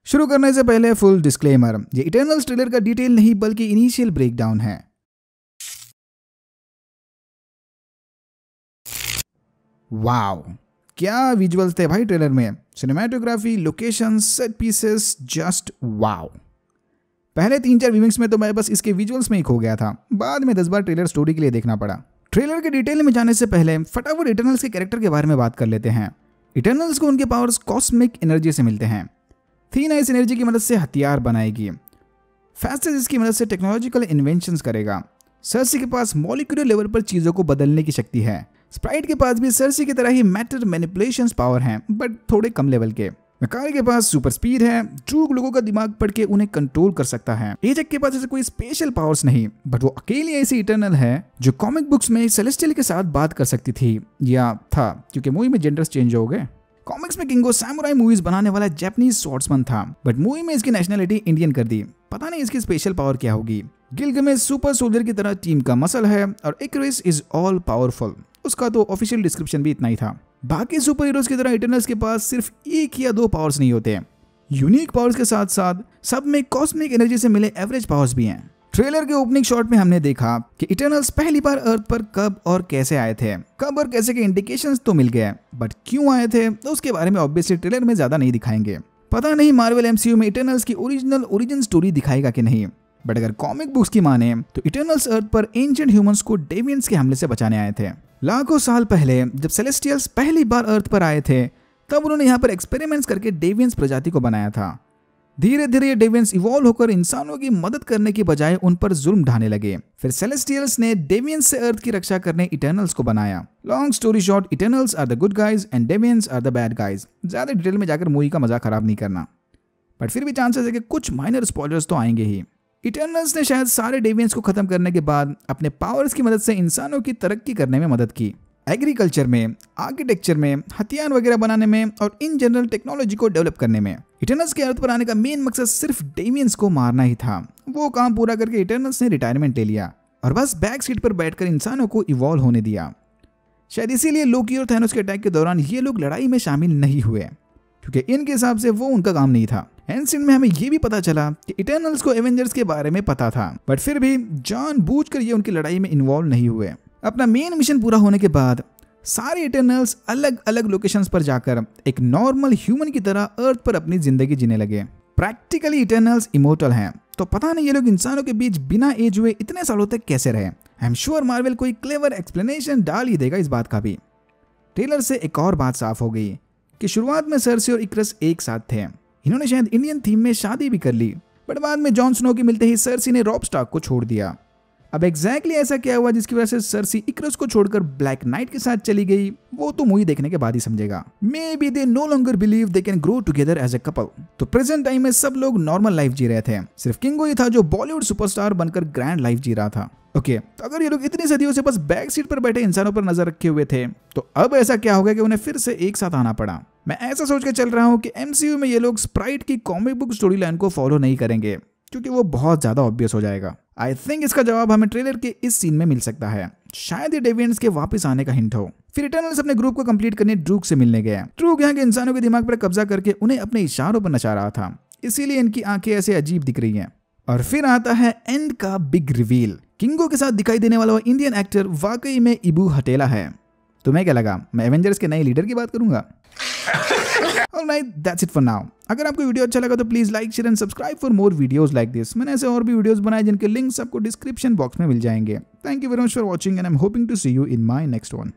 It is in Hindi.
शुरू करने से पहले फुल डिस्क्लेमर, ये इटर्नल्स ट्रेलर का डिटेल नहीं बल्कि इनिशियल ब्रेकडाउन है। वाओ, क्या विजुअल्स थे भाई ट्रेलर में। Cinematography, location, set pieces, just wow. पहले 3-4 व्यूइंग्स में तो मैं बस इसके विजुअल्स में ही खो गया था। बाद में 10 बार ट्रेलर स्टोरी के लिए देखना पड़ा। ट्रेलर के डिटेल में जाने से पहले फटाफट इटर्नल्स के कैरेक्टर के बारे में बात कर लेते हैं। इटर्नल्स को उनके पावर्स कॉस्मिक एनर्जी से मिलते हैं। थीना इस एनर्जी की मदद से हथियार बनाएगी। फेस्टस इसकी मदद से टेक्नोलॉजिकल इन्वेंशंस करेगा। सर्सी के पास मॉलिक्यूलर लेवल पर चीजों को बदलने की शक्ति है। स्प्राइट के पास भी सर्सी की तरह ही मैटर मैनिपुलेशंस पावर हैं, बट थोड़े कम लेवल के। मैकारे के पास सुपर स्पीड है, ट्रूक लोगों का दिमाग पढ़ के उन्हें कंट्रोल कर सकता है। एजेक के पास ऐसे कोई स्पेशल पावर्स नहीं, बट वो अकेली ऐसी इटर्नल है जो कॉमिक बुक्स में सेलेस्टियल के साथ बात कर सकती थी, या था, क्योंकि मूवी में जेंडर्स चेंज हो गए। कॉमिक्स में किंगो सैमुराई मूवीज बनाने वाला जापानीज स्वॉर्ड्समैन था, बट मूवी में इसकी नेशनलिटी इंडियन कर दी। पता नहीं इसकी स्पेशल पावर क्या होगी। गिलगमेश सुपर सोल्जर की तरह टीम का मसल है और इकरिस इज ऑल पावरफुल। उसका तो ऑफिशियल डिस्क्रिप्शन भी इतना ही था। बाकी सुपर हीरोज की तरह इटर्नल्स के पास सिर्फ 1 या 2 पावर्स नहीं होते। यूनिक पावर्स के साथ साथ सब में कॉस्मिक एनर्जी से मिले एवरेज पावर्स भी हैं। ट्रेलर के ओपनिंग शॉट में हमने देखा कि इटर्नल्स पहली बार अर्थ पर कब और कैसे आए थे। कब और कैसे के इंडिकेशंस तो मिल गए, बट क्यों आए थे तो उसके बारे में ऑब्वियसली ट्रेलर में ज्यादा नहीं दिखाएंगे। पता नहीं मार्वल एमसीयू में इटर्नल्स की ओरिजिन स्टोरी दिखाएगा कि नहीं, बट अगर कॉमिक बुक्स की माने तो इटर्नल्स अर्थ पर एंशिएंट ह्यूमंस को डेवियंस के हमले से बचाने आए थे। लाखों साल पहले जब सेलेस्टियल्स पहली बार अर्थ पर आए थे, तब उन्होंने यहाँ पर एक्सपेरिमेंट्स करके डेवियंस प्रजाति को बनाया था। धीरे धीरे ये डेवियंस इवॉल्व होकर इंसानों की मदद करने की बजाय उन पर जुल्म ढाने लगे। फिर सेलेस्टियल्स ने डेवियंस से अर्थ की रक्षा करने इटर्नल्स को बनाया। Long story short, Eternals are the good guys and Deviants are the bad guys. ज्यादा डिटेल में जाकर मूवी का मजा खराब नहीं करना, बट फिर भी चांसेस है कि कुछ माइनर स्पॉयलर्स तो आएंगे ही। इटर्नल्स ने शायद सारे डेवियंस को खत्म करने के बाद अपने पावर्स की मदद से इंसानों की तरक्की करने में मदद की। एग्रीकल्चर में, आर्किटेक्चर में, हथियार वगैरह बनाने में और इन जनरल टेक्नोलॉजी को डेवलप करने में। इटर्नल्स के अर्थ पर आने का मेन मकसद सिर्फ डेवियंस को मारना ही था। वो काम पूरा करके इटर्नल्स ने रिटायरमेंट ले लिया और बस बैक सीट पर बैठकर इंसानों को इवॉल्व होने दिया। शायद इसीलिए लोकी और थैनोस के अटैक के दौरान ये लोग लड़ाई में शामिल नहीं हुए, क्योंकि इनके हिसाब से वो उनका काम नहीं था। एंसियंट में हमें ये भी पता चला कि इटर्नल्स को एवेंजर्स के बारे में पता था, बट फिर भी जानबूझकर ये उनकी लड़ाई में इन्वॉल्व नहीं हुए। अपना मेन मिशन पूरा होने के बाद सारे इटर्नल्स अलग अलग लोकेशंस पर जाकर एक नॉर्मल ह्यूमन की तरह अर्थ पर अपनी जिंदगी जीने लगे। प्रैक्टिकली इटर्नल्स इमोर्टल हैं, तो पता नहीं ये लोग इंसानों के बीच बिना एज हुए इतने सालों तक कैसे रहे। आई एम श्योर मार्वल कोई क्लेवर एक्सप्लेनेशन डाल ही देगा इस बात का भी। ट्रेलर से एक और बात साफ हो गई कि शुरुआत में सर्सी और इकरस एक साथ थे। इन्होंने शायद इंडियन थीम में शादी भी कर ली, बट बाद में जॉन स्नो के मिलते ही सर्सी ने रॉब स्टार्क को छोड़ दिया। अब एग्जैक्टली ऐसा क्या हुआ जिसकी वजह से सर्सी इकरस को छोड़कर ब्लैक नाइट के साथ चली गई, वो तो मूवी देखने के बाद ही समझेगा। Maybe they no longer believe they can grow together as a couple. तो प्रेजेंट टाइम में सब लोग नॉर्मल लाइफ जी रहे थे, सिर्फ किंगो ही था जो बॉलीवुड सुपरस्टार बनकर ग्रैंड लाइफ जी रहा था। ओके, तो अगर ये लोग इतनी सदियों से बस बैक सीट पर बैठे इंसानों पर नजर रखे हुए थे, तो अब ऐसा क्या हो गया कि उन्हें फिर से एक साथ आना पड़ा। मैं ऐसा सोच के चल रहा हूँ कि एमसीयू में ये लोग स्प्राइट की कॉमिक बुक स्टोरी लाइन को फॉलो नहीं करेंगे, क्योंकि वो बहुत ज्यादा ऑब्वियस हो जाएगा। आई थिंक इसका जवाब हमें ट्रेलर के इस सीन में मिल सकता है। शायद ये डेवियंस के वापस आने का हिंट हो। फिर इटर्नल्स अपने ग्रुप को कंप्लीट करने ड्रूक से मिलने गए। ड्रूक यहाँ के इंसानों के दिमाग पर कब्जा करके उन्हें अपने इशारों पर नचा रहा था, इसीलिए इनकी आंखें ऐसे अजीब दिख रही हैं। और फिर आता है एंड का बिग रिवील। किंगो के साथ दिखाई देने वाला इंडियन एक्टर वाकई में इबू हटेला है। तुम्हें क्या लगा मैं एवेंजर्स के नए लीडर की बात करूंगा? Alright, that's it for now. अगर आपको वीडियो अच्छा लगा तो please like, share and subscribe for more videos like this. मैंने ऐसे और भी वीडियोस बनाए जिनके लिंक्स आपको डिस्क्रिप्शन बॉक्स में मिल जाएंगे। Thank you very much for watching and I am hoping to see you in my next one.